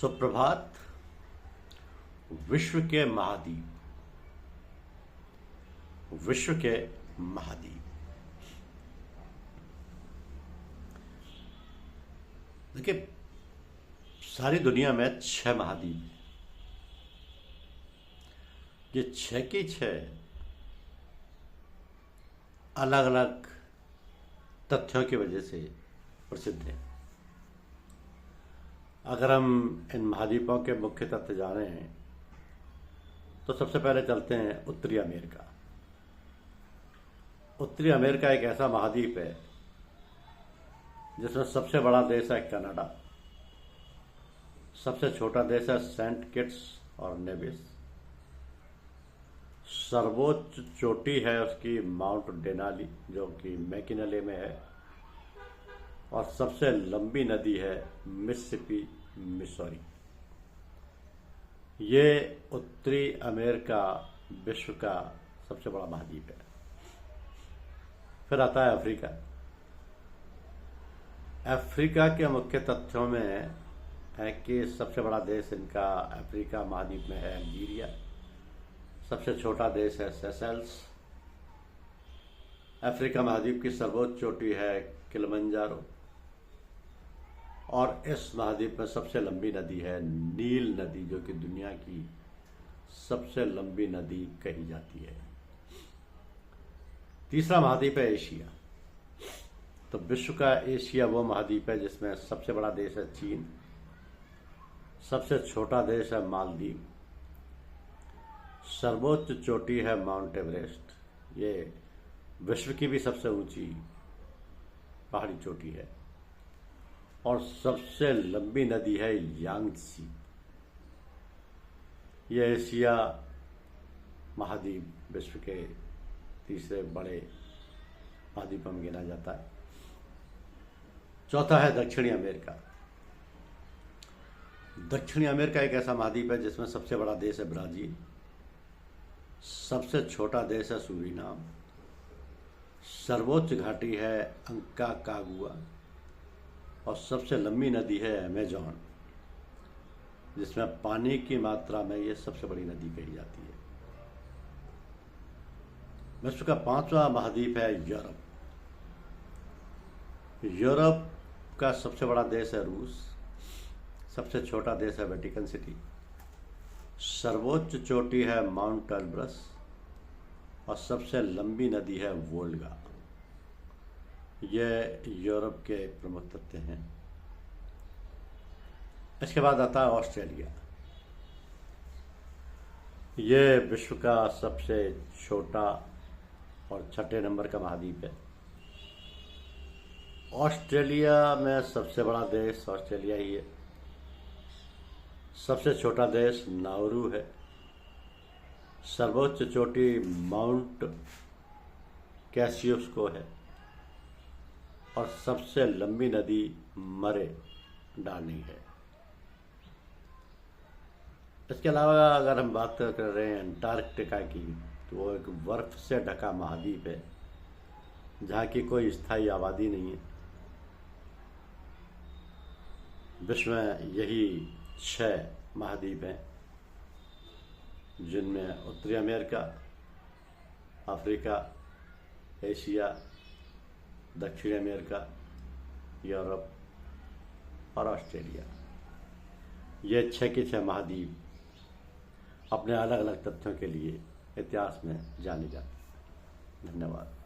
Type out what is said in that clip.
सुप्रभात। विश्व के महाद्वीप, विश्व के महाद्वीप। देखिए, सारी दुनिया में 6 महाद्वीप हैं। ये 6 के 6 अलग अलग तथ्यों की वजह से प्रसिद्ध हैं। अगर हम इन महाद्वीपों के मुख्य तथ्य जानें तो सबसे पहले चलते हैं उत्तरी अमेरिका। उत्तरी अमेरिका एक ऐसा महाद्वीप है जिसमें सबसे बड़ा देश है कनाडा, सबसे छोटा देश है सेंट किट्स और नेविस, सर्वोच्च चोटी है उसकी माउंट डेनाली जो कि मैकिनले में है, और सबसे लंबी नदी है मिसिसिपी मिसौरी। ये उत्तरी अमेरिका विश्व का सबसे बड़ा महाद्वीप है। फिर आता है अफ्रीका। अफ्रीका के मुख्य तथ्यों में है कि सबसे बड़ा देश इनका अफ्रीका महाद्वीप में है अल्जीरिया, सबसे छोटा देश है सेशेल्स, अफ्रीका महाद्वीप की सर्वोच्च चोटी है किलिमंजारो, और इस महाद्वीप में सबसे लंबी नदी है नील नदी जो कि दुनिया की सबसे लंबी नदी कही जाती है। तीसरा महाद्वीप है एशिया। तो विश्व का एशिया वो महाद्वीप है जिसमें सबसे बड़ा देश है चीन, सबसे छोटा देश है मालदीव, सर्वोच्च चोटी है माउंट एवरेस्ट, ये विश्व की भी सबसे ऊंची पहाड़ी चोटी है, और सबसे लंबी नदी है यांगत्से। यह एशिया महाद्वीप विश्व के तीसरे बड़े महाद्वीप में गिना जाता है। चौथा है दक्षिणी अमेरिका। दक्षिणी अमेरिका एक ऐसा महाद्वीप है जिसमें सबसे बड़ा देश है ब्राजील, सबसे छोटा देश है सूरीनाम, सर्वोच्च घाटी है अंकाकागुआ, और सबसे लंबी नदी है अमेजॉन जिसमें पानी की मात्रा में ये सबसे बड़ी नदी कही जाती है। विश्व का 5वां महाद्वीप है यूरोप। यूरोप का सबसे बड़ा देश है रूस, सबसे छोटा देश है वेटिकन सिटी, सर्वोच्च चोटी है माउंट एल्ब्रस, और सबसे लंबी नदी है वोल्गा। यह यूरोप के प्रमुख तथ्य हैं। इसके बाद आता है ऑस्ट्रेलिया। यह विश्व का सबसे छोटा और 6ठे नंबर का महाद्वीप है। ऑस्ट्रेलिया में सबसे बड़ा देश ऑस्ट्रेलिया ही है, सबसे छोटा देश नाउरू है, सर्वोच्च चोटी माउंट कैसियोस्को है, और सबसे लंबी नदी मरे डार्निंग है। इसके अलावा अगर हम बात कर रहे हैं अंटार्कटिका की, तो वो एक बर्फ से ढका महाद्वीप है जहाँ की कोई स्थायी आबादी नहीं है। विश्व में यही 6 महाद्वीप हैं जिनमें उत्तरी अमेरिका, अफ्रीका, एशिया, दक्षिण अमेरिका, यूरोप और ऑस्ट्रेलिया। ये 6 के 6 महाद्वीप अपने अलग अलग तथ्यों के लिए इतिहास में जाने जाते हैं। धन्यवाद।